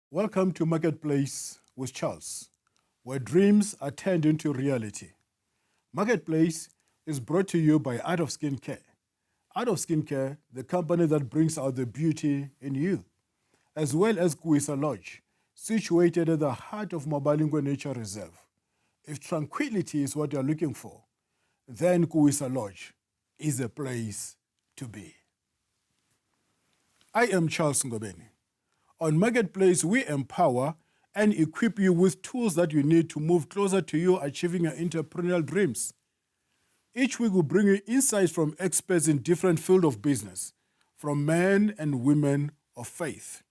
Welcome to Marketplace with Charles, where dreams are turned into reality. Marketplace is brought to you by Art of Skincare. Art of Skincare, the company that brings out the beauty in you, as well as Kuisa Lodge, situated at the heart of Mobalingwe Nature Reserve. If tranquility is what you're looking for, then Kuisa Lodge is a place to be. I am Charles Ngobeni. On Marketplace, we empower and equip you with tools that you need to move closer to you achieving your entrepreneurial dreams. Each week, we bring you insights from experts in different fields of business, from men and women of faith.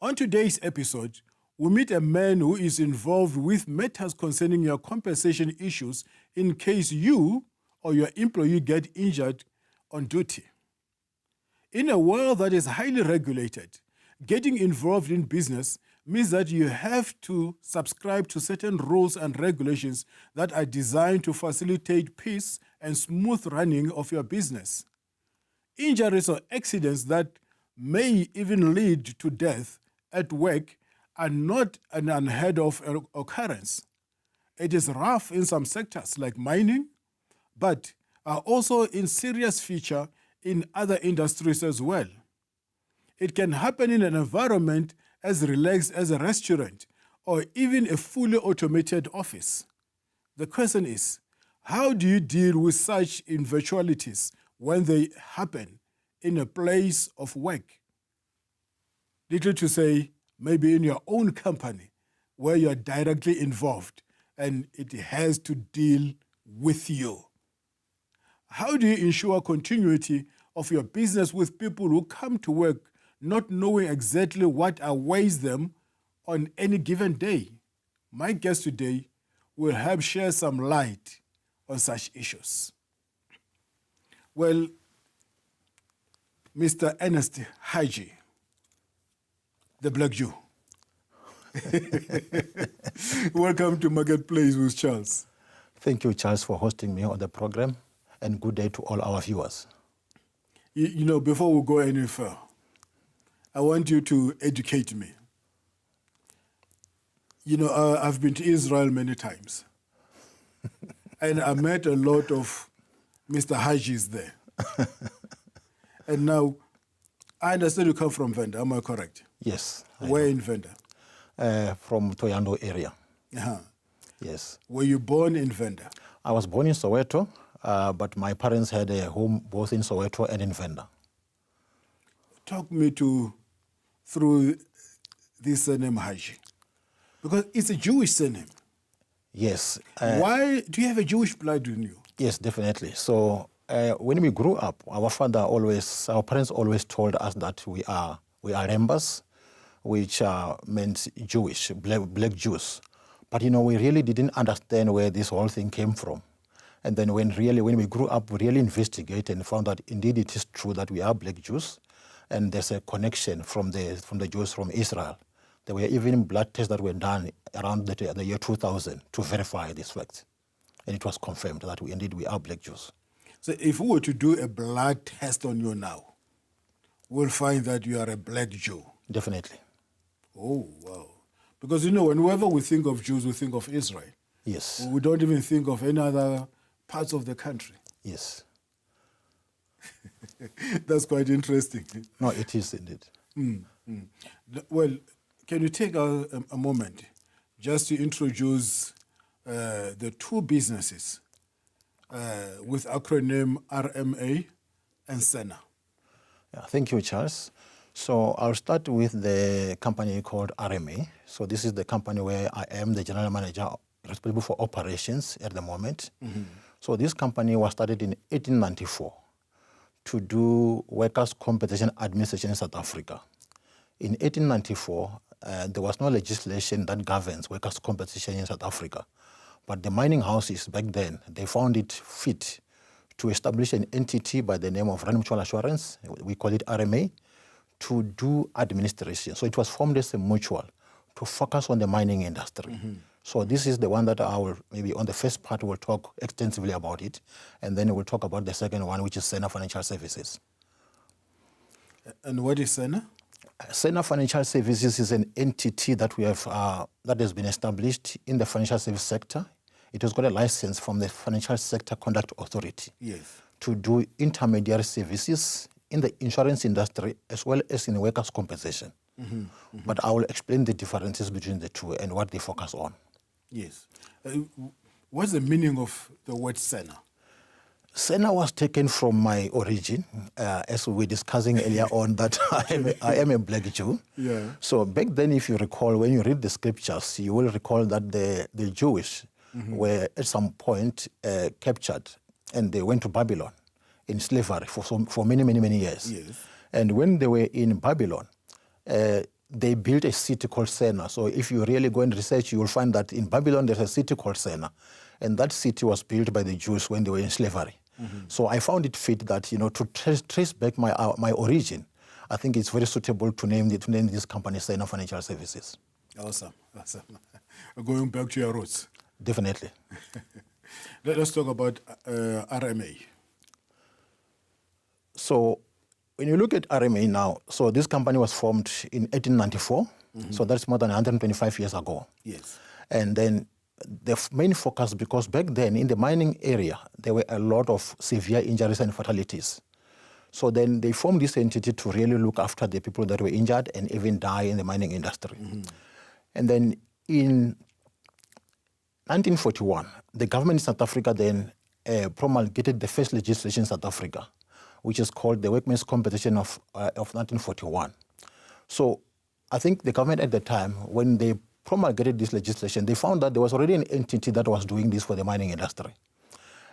On today's episode, we meet a man who is involved with matters concerning your compensation issues in case you or your employee get injured on duty. In a world that is highly regulated, getting involved in business means that you have to subscribe to certain rules and regulations that are designed to facilitate peace and smooth running of your business. Injuries or accidents that may even lead to death at work are not an unheard of occurrence. It is rough in some sectors like mining, but are also in serious feature in other industries as well. It can happen in an environment as relaxed as a restaurant or even a fully automated office. The question is, how do you deal with such eventualities when they happen in a place of work? Little to say, maybe in your own company where you're directly involved and it has to deal with you. How do you ensure continuity of your business with people who come to work not knowing exactly what awaits them on any given day? My guest today will help share some light on such issues. Well, Mr. Ernest Hadzhi, the Black Jew. Welcome to Marketplace with Charles. Thank you, Charles, for hosting me on the program, and good day to all our viewers. You know, before we go any further, I want you to educate me. You know, I've been to Israel many times, and I met a lot of Mr. Hadzhis there. And now, I understand you come from Venda, am I correct? Yes. Where in Venda? From Toyando area. Uh-huh. Yes. Were you born in Venda? I was born in Soweto, but my parents had a home both in Soweto and in Venda. Talk me through this surname Hadzhi, because it's a Jewish surname. Yes. Why do you have a Jewish blood in you? Yes, definitely. So when we grew up, our parents always told us that we are members, which meant Jewish, black Jews. But, you know, we really didn't understand where this whole thing came from. And then when we grew up, we really investigated and found that indeed it is true that we are black Jews. And there's a connection from the Jews from Israel. There were even blood tests that were done around the year 2000 to verify this fact. And it was confirmed that indeed we are black Jews. So if we were to do a blood test on you now, we'll find that you are a black Jew. Definitely. Oh, wow. Because, you know, whenever we think of Jews, we think of Israel. Yes. We don't even think of any other parts of the country. Yes. That's quite interesting. No, it is indeed. Well, can you take a moment just to introduce the two businesses with acronym RMA and SENA? Yeah, thank you, Charles. So I'll start with the company called RMA. So this is the company where I am the general manager responsible for operations at the moment. Mm-hmm. So this company was started in 1894 to do workers' compensation administration in South Africa. In 1894, there was no legislation that governs workers' compensation in South Africa. But the mining houses back then, they found it fit to establish an entity by the name of Rand Mutual Assurance, we call it RMA, to do administration. So it was formed as a mutual to focus on the mining industry. Mm-hmm. So this is the one that I will, maybe on the first part, we'll talk extensively about it, and then we'll talk about the second one, which is Senna Financial Services. And what is Senna? Senna Financial Services is an entity that we have that has been established in the financial service sector. It has got a license from the Financial Sector Conduct Authority to do intermediary services in the insurance industry as well as in workers' compensation. But I will explain the differences between the two and what they focus on. Yes. What's the meaning of the word Senna? Senna was taken from my origin, as we were discussing earlier on, that I am a black Jew. Yeah. So back then, if you recall, when you read the scriptures, you will recall that the Jewish were at some point captured, and they went to Babylon in slavery for many, many, many years. Yes. And when they were in Babylon, they built a city called Senna. So if you really go and research, you will find that in Babylon there's a city called Senna. And that city was built by the Jews when they were in slavery. So I found it fit that, to trace back my origin, I think it's very suitable to name this company Senna Financial Services. Awesome. Going back to your roots. Definitely. Let's talk about RMA. So when you look at RMA now, so this company was formed in 1894, so that's more than 125 years ago. Yes. And then the main focus, because back then in the mining area, there were a lot of severe injuries and fatalities. So then they formed this entity to really look after the people that were injured and even die in the mining industry. And then in 1941, the government in South Africa then promulgated the first legislation in South Africa, which is called the Workmen's Compensation of 1941. So I think the government at the time, when they promulgated this legislation, they found that there was already an entity that was doing this for the mining industry.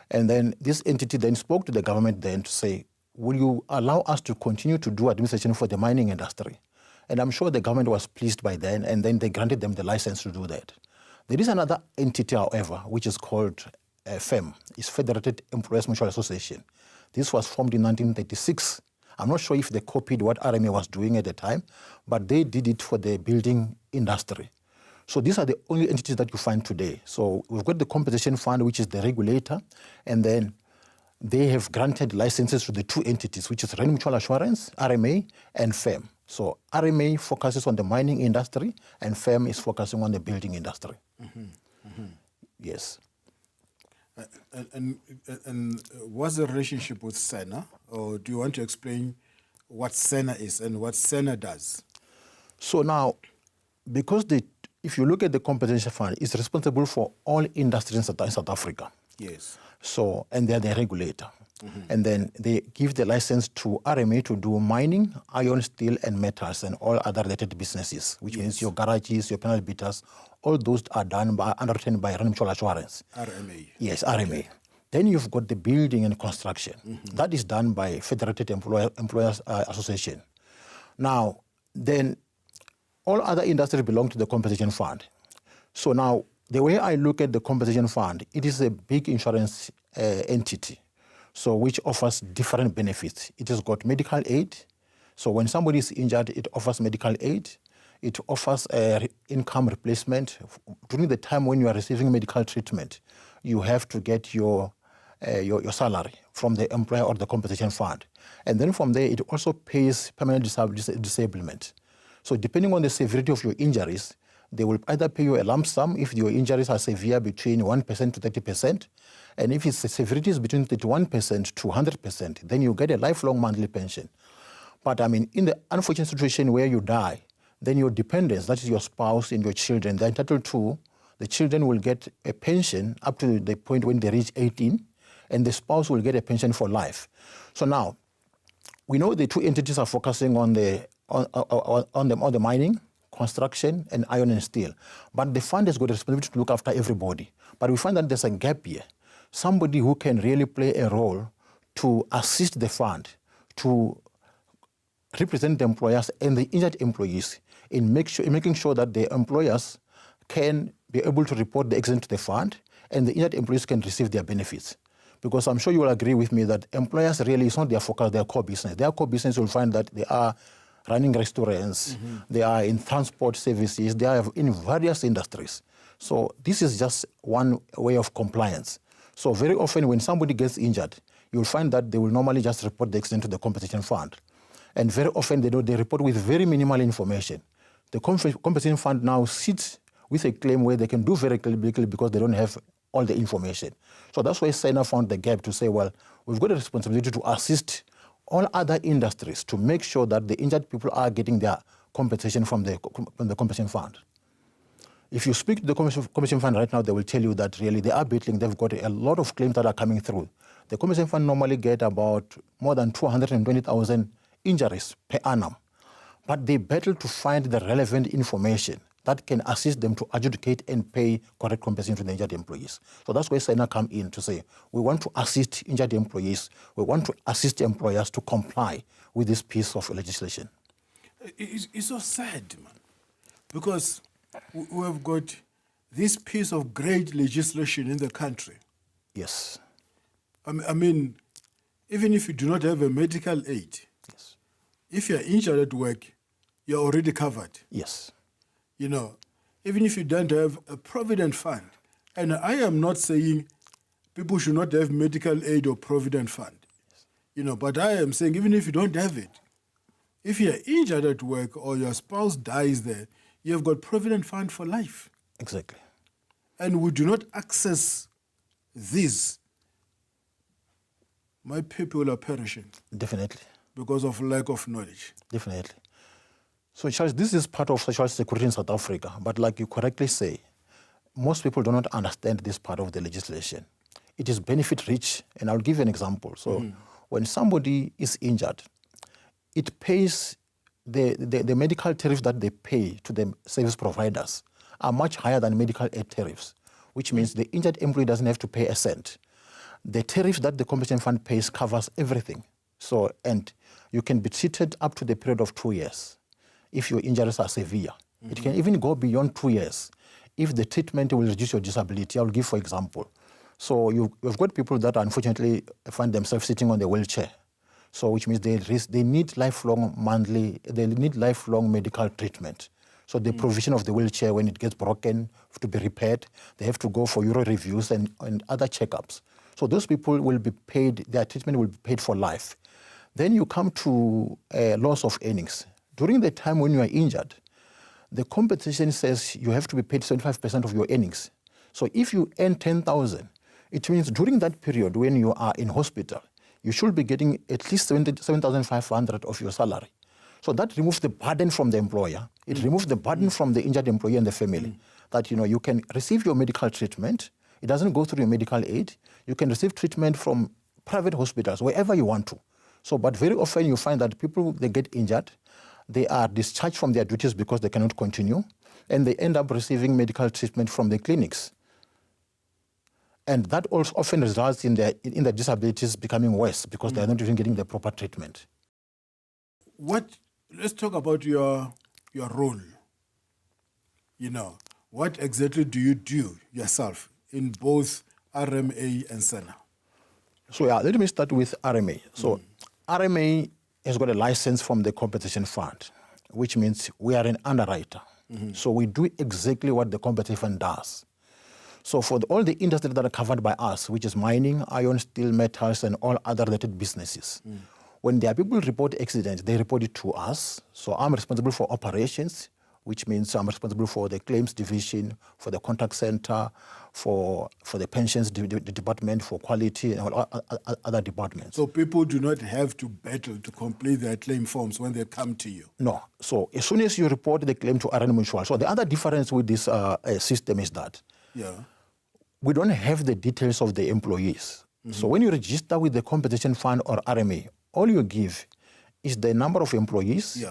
And then this entity then spoke to the government then to say, will you allow us to continue to do administration for the mining industry? And I'm sure the government was pleased by then, and then they granted them the license to do that. There is another entity, however, which is called FEM, it's Federated Employers Mutual Association. This was formed in 1936. I'm not sure if they copied what RMA was doing at the time, but they did it for the building industry. So these are the only entities that you find today. So we've got the Compensation Fund, which is the regulator, and then they have granted licenses to the two entities, which is Rand Mutual Assurance, RMA, and FEM. So RMA focuses on the mining industry, and FEM is focusing on the building industry. Yes. And what's the relationship with Senna? Or do you want to explain what Senna is and what Senna does? So now, because if you look at the Compensation Fund, it's responsible for all industries in South Africa. Yes. So, and they're the regulator. And then they give the license to RMA to do mining, iron, steel, and metals, and all other related businesses, which means your garages, your panel beaters, all those are done undertaken by Rand Mutual Assurance. RMA. Yes, RMA. Okay. Then you've got the building and construction. That is done by Federated Employers Association. Now, then all other industries belong to the Compensation Fund. So now, the way I look at the Compensation Fund, it is a big insurance entity, so which offers different benefits. It has got medical aid. So when somebody is injured, it offers medical aid. It offers income replacement. During the time when you are receiving medical treatment, you have to get your salary from the employer or the Compensation Fund. And then from there, it also pays permanent disablement. So depending on the severity of your injuries, they will either pay you a lump sum if your injuries are severe between 1% to 30%. And if its severity is between 31% to 100%, then you get a lifelong monthly pension. But I mean, in the unfortunate situation where you die, then your dependents, that is your spouse and your children, they're entitled to, the children will get a pension up to the point when they reach 18, and the spouse will get a pension for life. So now, we know the two entities are focusing on the mining, construction, and iron and steel. But the fund has got a responsibility to look after everybody. But we find that there's a gap here. Somebody who can really play a role to assist the fund, to represent the employers and the injured employees in making sure that the employers can be able to report the accident to the fund and the injured employees can receive their benefits. Because I'm sure you will agree with me that employers really, it's not their focus, their core business. Their core business, you'll find that they are running restaurants, they are in transport services, they are in various industries. So this is just one way of compliance. So very often when somebody gets injured, you'll find that they will normally just report the accident to the Compensation Fund. And very often they report with very minimal information. The compensation fund now sits with a claim where they can do very quickly because they don't have all the information. So that's why Senna found the gap to say, well, we've got a responsibility to assist all other industries to make sure that the injured people are getting their compensation from the compensation fund. If you speak to the compensation fund right now, they will tell you that really they are battling. They've got a lot of claims that are coming through. The compensation fund normally get about more than 220,000 injuries per annum. But they battle to find the relevant information that can assist them to adjudicate and pay correct compensation to the injured employees. So that's where SENA come in to say, we want to assist injured employees, we want to assist employers to comply with this piece of legislation. It's so sad, man, because we have got this piece of great legislation in the country. Yes. I mean, even if you do not have a medical aid, Yes. if you're injured at work, you're already covered. Yes. You know, even if you don't have a provident fund, and I am not saying people should not have medical aid or provident fund, you know, but I am saying even if you don't have it, if you're injured at work or your spouse dies there, you have got provident fund for life. Exactly. And we do not access this, my people are perishing Definitely. because of lack of knowledge. Definitely. So, Charles, this is part of social security in South Africa, but like you correctly say, most people do not understand this part of the legislation. It is benefit rich, and I'll give you an example. So, when somebody is injured, it pays the medical tariffs that they pay to the service providers are much higher than medical aid tariffs, which means the injured employee doesn't have to pay a cent. The tariffs that the compensation fund pays covers everything. So, and you can be treated up to the period of 2 years if your injuries are severe. It can even go beyond 2 years if the treatment will reduce your disability. I'll give, for example. So you've got people that unfortunately find themselves sitting on the wheelchair. So which means they need lifelong medical treatment. So the provision of the wheelchair when it gets broken to be repaired, they have to go for Euro reviews and other checkups. So those people will be paid, their treatment will be paid for life. Then you come to loss of earnings. During the time when you are injured, the compensation says you have to be paid 75% of your earnings. So if you earn 10,000, it means during that period when you are in hospital, you should be getting at least 7,500 of your salary. So that removes the burden from the employer. It removes the burden from the injured employee and the family. That, you know, you can receive your medical treatment. It doesn't go through your medical aid. You can receive treatment from private hospitals, wherever you want to. So, but very often you find that people, they get injured. They are discharged from their duties because they cannot continue, and they end up receiving medical treatment from the clinics. And that also often results in the disabilities becoming worse because they are not even getting the proper treatment. Let's talk about your role. You know, what exactly do you do yourself in both RMA and SENA? So yeah, let me start with RMA. So RMA has got a license from the compensation fund, which means we are an underwriter. So we do exactly what the compensation fund does. So for all the industries that are covered by us, which is mining, iron, steel, metals, and all other related businesses, when their people report accidents, they report it to us. So I'm responsible for operations, which means I'm responsible for the claims division, for the contact center, for the pensions department, for quality, and all other departments. So people do not have to battle to complete their claim forms when they come to you? No. So as soon as you report the claim to RMA Mutual, so the other difference with this system is that we don't have the details of the employees. So when you register with the compensation fund or RMA, all you give is the number of employees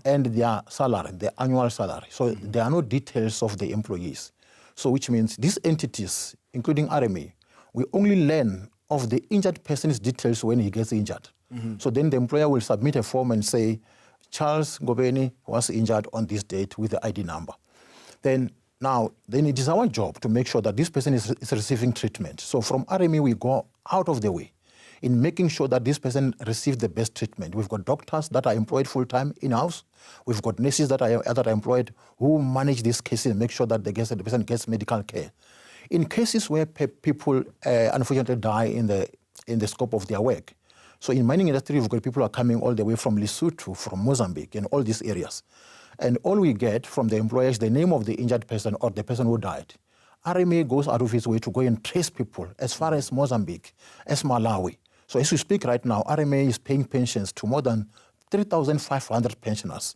and their salary, their annual salary. So there are no details of the employees. So which means these entities, including RMA, we only learn of the injured person's details when he gets injured. So then the employer will submit a form and say, Charles Ngobeni was injured on this date with the ID number. Then it is our job to make sure that this person is receiving treatment. So from RMA, we go out of the way in making sure that this person receives the best treatment. We've got doctors that are employed full-time in-house. We've got nurses that are employed who manage these cases and make sure that the person gets medical care. In cases where people unfortunately die in the scope of their work, So in mining industry, you've got people who are coming all the way from Lesotho, from Mozambique, and all these areas. And all we get from the employer is the name of the injured person or the person who died. RMA goes out of its way to go and trace people as far as Mozambique, as Malawi. So as we speak right now, RMA is paying pensions to more than 3,500 pensioners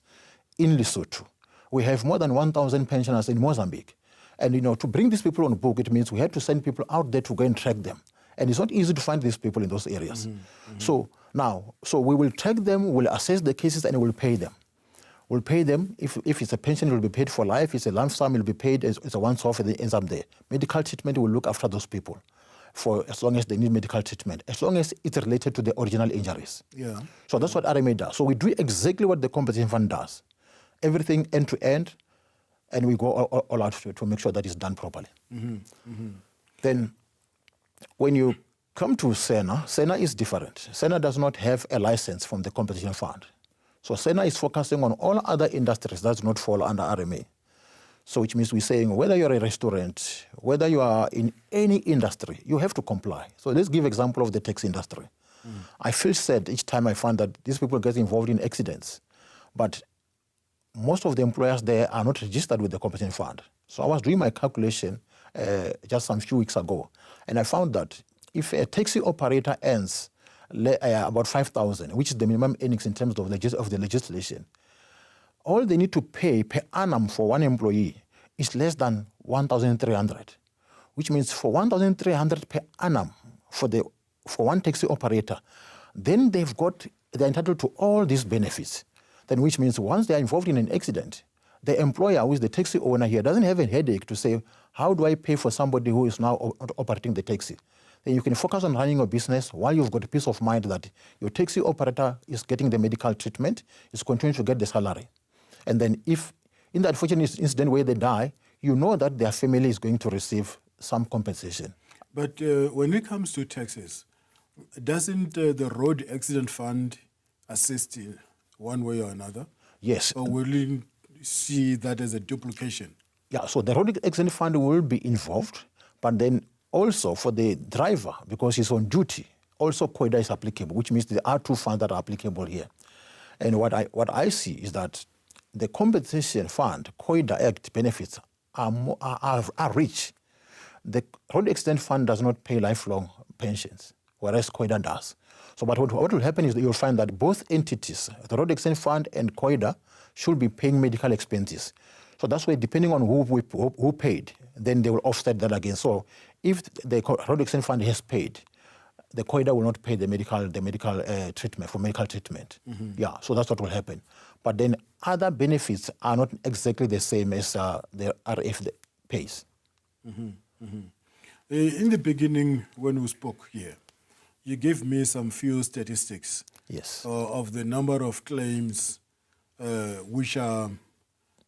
in Lesotho. We have more than 1,000 pensioners in Mozambique. And to bring these people on board, it means we have to send people out there to go and track them. And it's not easy to find these people in those areas. So we will track them, we'll assess the cases, and we'll pay them. We'll pay them. If it's a pension, it will be paid for life. If it's a lump sum, it will be paid as a once-off, and it ends up there. Medical treatment will look after those people for as long as they need medical treatment, as long as it's related to the original injuries. Yeah. So that's what RMA does. So we do exactly what the compensation fund does. Everything end to end, and we go all out to make sure that it's done properly. Then when you come to Senna, Senna is different. Senna does not have a license from the compensation fund. So Senna is focusing on all other industries that do not fall under RMA. So which means we're saying whether you're a restaurant, whether you are in any industry, you have to comply. So let's give example of the taxi industry. I feel sad each time I find that these people get involved in accidents. But most of the employers there are not registered with the compensation fund. So I was doing my calculation just some few weeks ago, and I found that if a taxi operator earns about 5,000, which is the minimum earnings in terms of the legislation, all they need to pay per annum for one employee is less than 1,300, which means for 1,300 per annum for one taxi operator, then they're entitled to all these benefits. Then which means once they're involved in an accident, the employer, who is the taxi owner here, doesn't have a headache to say, how do I pay for somebody who is now operating the taxi? Then you can focus on running your business while you've got a peace of mind that your taxi operator is getting the medical treatment, is continuing to get the salary. And then if in the unfortunate incident where they die, you know that their family is going to receive some compensation. But when it comes to taxes, doesn't the road accident fund assist in one way or another? Yes. Or will you see that as a duplication? Yeah, so the road accident fund will be involved, but then also for the driver, because he's on duty, also COIDA is applicable, which means there are two funds that are applicable here. And what I see is that the compensation fund, COIDA Act benefits are rich. The road accident fund does not pay lifelong pensions, whereas COIDA does. So but what will happen is that you'll find that both entities, the road accident fund and COIDA, should be paying medical expenses. So that's why depending on who paid, then they will offset that again. So if the road accident fund has paid, the COIDA will not pay the medical treatment for medical treatment. Yeah, so that's what will happen. But then other benefits are not exactly the same as the RF pays. In the beginning, when we spoke here, you gave me some few statistics. Yes. Of the number of claims which are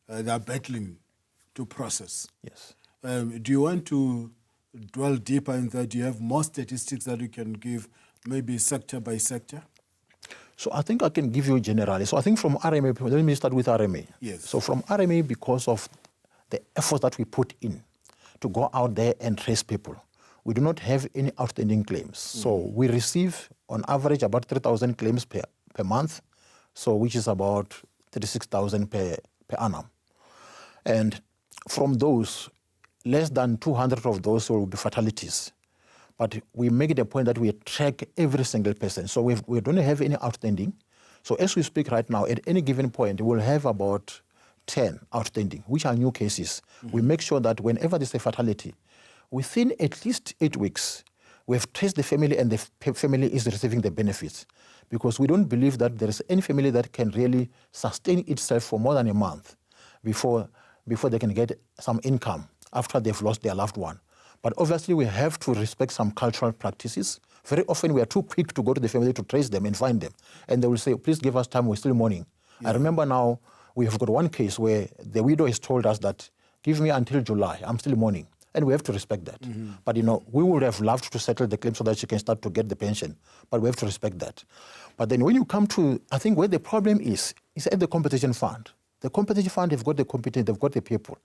they are battling to process. Yes. Do you want to dwell deeper in that? Do you have more statistics that you can give, maybe sector by sector? So I think I can give you generally. So I think from RMA, let me start with RMA. Yes. So from RMA, because of the effort that we put in to go out there and trace people, we do not have any outstanding claims. So we receive on average about 3,000 claims per month, so which is about 36,000 per annum. And from those, less than 200 of those will be fatalities. But we make it a point that we track every single person. So we don't have any outstanding. So as we speak right now, at any given point, we'll have about 10 outstanding, which are new cases. We make sure that whenever there's a fatality, within at least 8 weeks, we have traced the family and the family is receiving the benefits. Because we don't believe that there is any family that can really sustain itself for more than a month before they can get some income after they've lost their loved one. But obviously, we have to respect some cultural practices. Very often, we are too quick to go to the family to trace them and find them. And they will say, please give us time, we're still mourning. Yeah. I remember now, we have got one case where the widow has told us that, give me until July, I'm still mourning. And we have to respect that. But, we would have loved to settle the claim so that she can start to get the pension. But we have to respect that. But then when you come to, I think where the problem is at the compensation fund. The compensation fund, they've got the competence, they've got the people.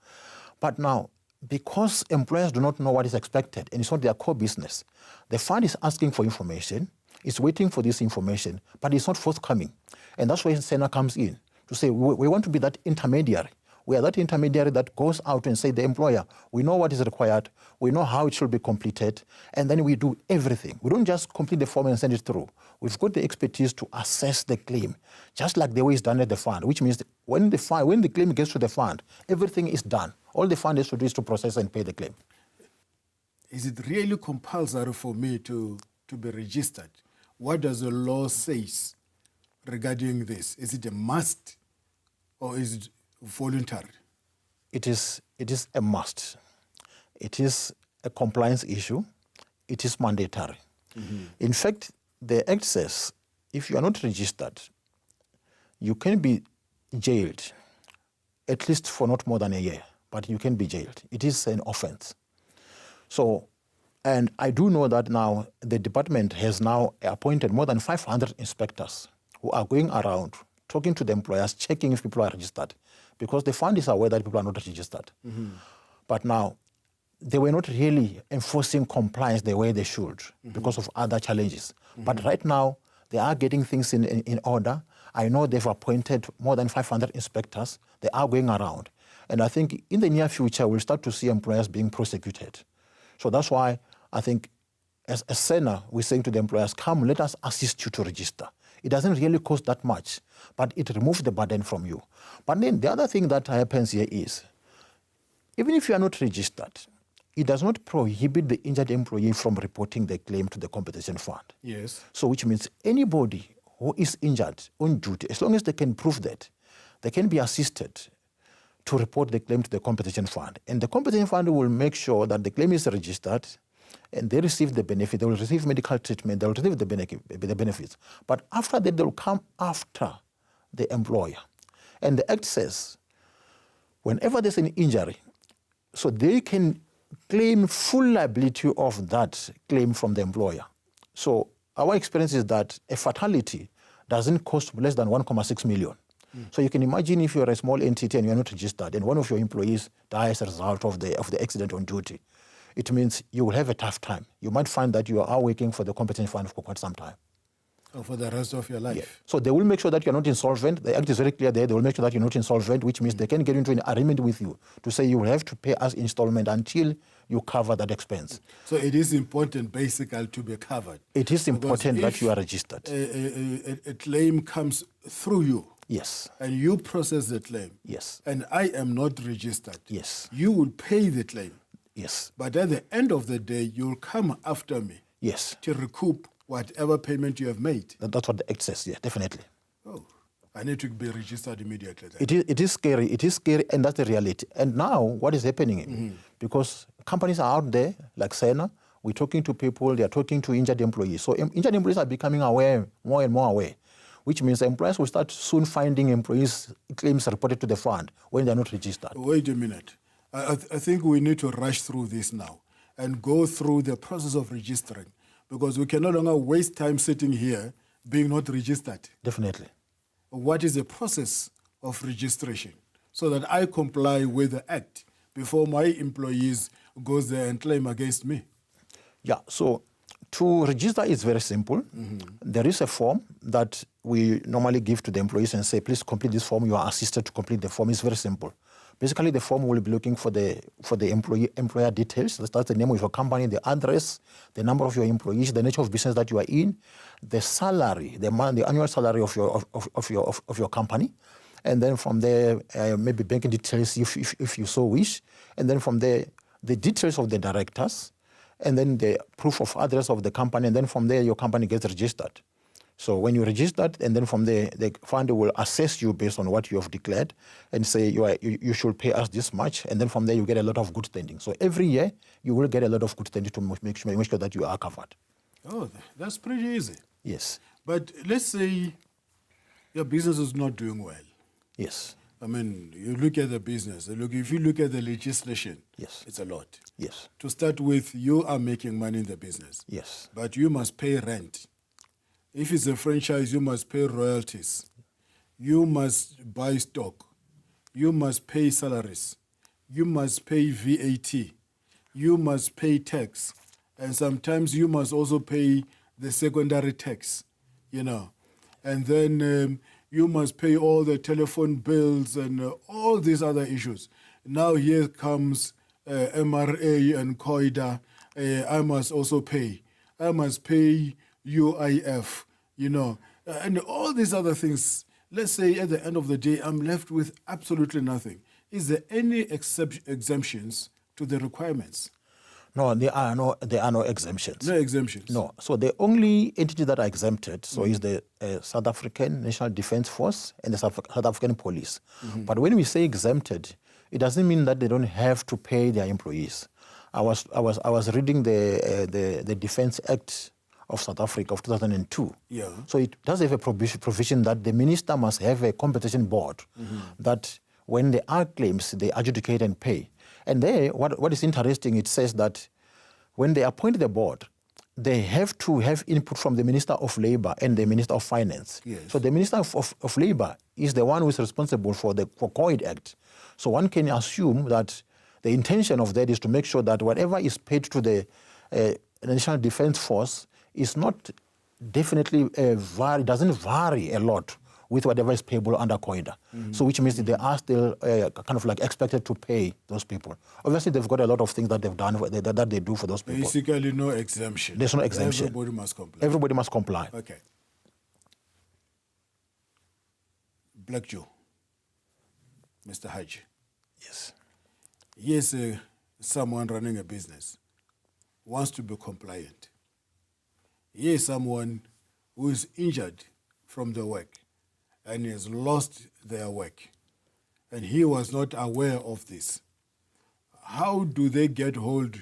But now, because employers do not know what is expected, and it's not their core business, the fund is asking for information, is waiting for this information, but it's not forthcoming. And that's why SENA comes in to say, we want to be that intermediary. We are that intermediary that goes out and say, the employer, we know what is required, we know how it should be completed, and then we do everything. We don't just complete the form and send it through. We've got the expertise to assess the claim, just like the way it's done at the fund, which means when the claim gets to the fund, everything is done. All the fund has to do is to process and pay the claim. Is it really compulsory for me to be registered? What does the law say regarding this? Is it a must or is it voluntary? It is a must. It is a compliance issue. It is mandatory. In fact, the Act says if you are not registered, you can be jailed, at least for not more than a year, but you can be jailed. It is an offense. So, and I do know that now the department has now appointed more than 500 inspectors who are going around talking to the employers, checking if people are registered, because the fund is aware that people are not registered. But now, they were not really enforcing compliance the way they should because of other challenges. But right now, they are getting things in order. I know they've appointed more than 500 inspectors. They are going around. And I think in the near future, we'll start to see employers being prosecuted. So that's why I think as a SENA, we're saying to the employers, come, let us assist you to register. It doesn't really cost that much, but it removes the burden from you. But then the other thing that happens here is, even if you are not registered, it does not prohibit the injured employee from reporting the claim to the compensation fund. Yes. So which means anybody who is injured on duty, as long as they can prove that, they can be assisted to report the claim to the compensation fund. And the compensation fund will make sure that the claim is registered and they receive the benefit. They will receive medical treatment. They will receive the benefits. But after that, they will come after the employer. And the Act says, whenever there's an injury, so they can claim full liability of that claim from the employer. So our experience is that a fatality doesn't cost less than 1.6 million. So you can imagine if you're a small entity and you're not registered and one of your employees dies as a result of the accident on duty, it means you will have a tough time. You might find that you are working for the compensation fund for quite some time. Or for the rest of your life. Yeah. So they will make sure that you're not insolvent. The Act is very clear there. They will make sure that you're not insolvent, which means they can get into an agreement with you to say you will have to pay us installment until you cover that expense. So it is important, basically, to be covered. It is important that you are registered. A claim comes through you. Yes. And you process the claim. Yes. And I am not registered. Yes. You will pay the claim. Yes. But at the end of the day, you'll come after me. Yes. To recoup whatever payment you have made. That's what the Act says, yeah, definitely. Oh, I need to be registered immediately then. It is scary, and that's the reality. And now, what is happening? Because companies are out there, like SENA, we're talking to people, they're talking to injured employees. So injured employees are becoming aware, more and more aware, which means employers will start soon finding employees' claims reported to the fund when they're not registered. Wait a minute. I think we need to rush through this now and go through the process of registering, because we can no longer waste time sitting here being not registered. Definitely. What is the process of registration so that I comply with the Act before my employees goes there and claim against me? Yeah, so to register is very simple. There is a form that we normally give to the employees and say, please complete this form. You are assisted to complete the form. It's very simple. Basically, the form will be looking for the employer details. That's the name of your company, the address, the number of your employees, the nature of business that you are in, the salary, the annual salary of your company, and then from there maybe banking details if you so wish, and then from there the details of the directors, and then the proof of address of the company, and then from there your company gets registered. So when you registered, and then from there, the fund will assess you based on what you have declared and say you should pay us this much, and then from there you get a lot of good standing. So every year you will get a lot of good standing to make sure that you are covered. Oh, that's pretty easy. Yes. But let's say your business is not doing well. Yes. I mean, you look at the business. If you look at the legislation, yes, it's a lot. Yes. To start with, you are making money in the business. Yes. But you must pay rent. If it's a franchise, you must pay royalties. You must buy stock. You must pay salaries. You must pay VAT. You must pay tax. And sometimes you must also pay the secondary tax, you know. And then you must pay all the telephone bills and all these other issues. Now here comes MRA and COIDA. I must also pay. I must pay UIF, you know, and all these other things. Let's say at the end of the day, I'm left with absolutely nothing. Is there any exemptions to the requirements? No, there are no exemptions. No exemptions? No. So the only entity that are exempted is the South African National Defence Force and the South African Police. But when we say exempted, it doesn't mean that they don't have to pay their employees. I was reading the Defence Act of South Africa of 2002. Yeah. So it does have a provision that the minister must have a compensation board that when there are claims, they adjudicate and pay. And there, what is interesting, it says that when they appoint the board, they have to have input from the Minister of Labour and the Minister of Finance. Yes. So the Minister of Labour is the one who is responsible for the COID Act. So one can assume that the intention of that is to make sure that whatever is paid to the National Defence Force is not definitely doesn't vary a lot with whatever is payable under COIDA. So which means that they are still kind of like expected to pay those people. Obviously, they've got a lot of things that they've done, that they do for those people. Basically, no exemption. There's no exemption. Everybody must comply. Everybody must comply. Okay. Black Joe, Mr. Hadzhi. Yes. Yes, someone running a business wants to be compliant. Here's someone who is injured from the work and has lost their work, and he was not aware of this. How do they get hold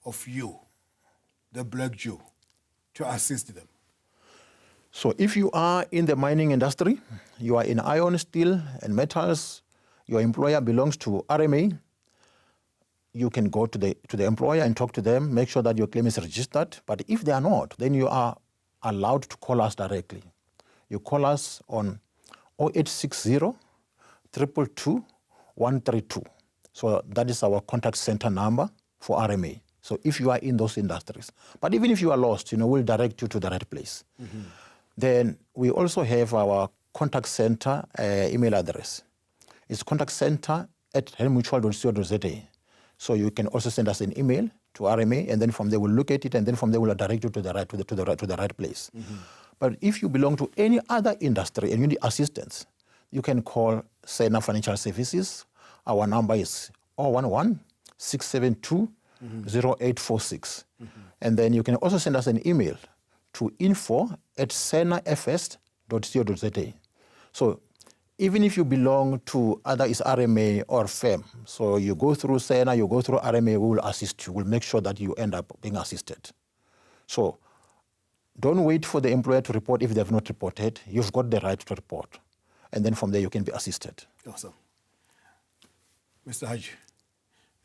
of you, the Black Jew, to assist them? So if you are in the mining industry, you are in iron, steel, and metals, your employer belongs to RMA, you can go to the employer and talk to them, make sure that your claim is registered. But if they are not, then you are allowed to call us directly. You call us on 0860 222 132. So that is our contact center number for RMA. So if you are in those industries. But even if you are lost, we'll direct you to the right place. Then we also have our contact center email address. It's contactcenter@helmutual.co.za. So you can also send us an email to RMA, and then from there we'll look at it, and then from there we'll direct you to the right place. But if you belong to any other industry and you need assistance, you can call Senna Financial Services. Our number is 011-672-0846. And then you can also send us an email to info@senafs.co.za. So even if you belong to either is RMA or FEM, so you go through Senna, you go through RMA, we will assist you. We'll make sure that you end up being assisted. So don't wait for the employer to report if they have not reported. You've got the right to report. And then from there you can be assisted. Awesome. Mr. Hadzhi,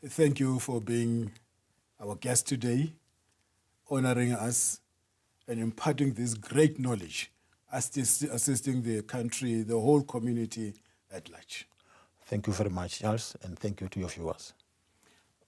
thank you for being our guest today, honoring us and imparting this great knowledge, assisting the country, the whole community at large. Thank you very much, Charles, and thank you to your viewers.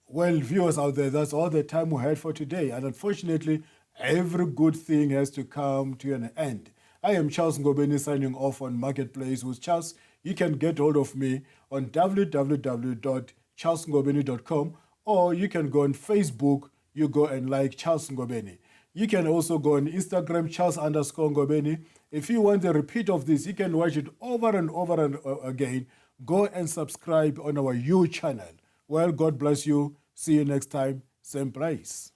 Well, viewers out there, that's all the time we had for today. And unfortunately, every good thing has to come to an end. I am Charles Ngobeni signing off on Marketplace with Charles. You can get hold of me on www.charlesngobeni.com, or you can go on Facebook, you go and like Charles Ngobeni. You can also go on Instagram, Charles_Ngobeni. If you want a repeat of this, you can watch it over and over and again. Go and subscribe on our channel. Well, God bless you. See you next time, same place.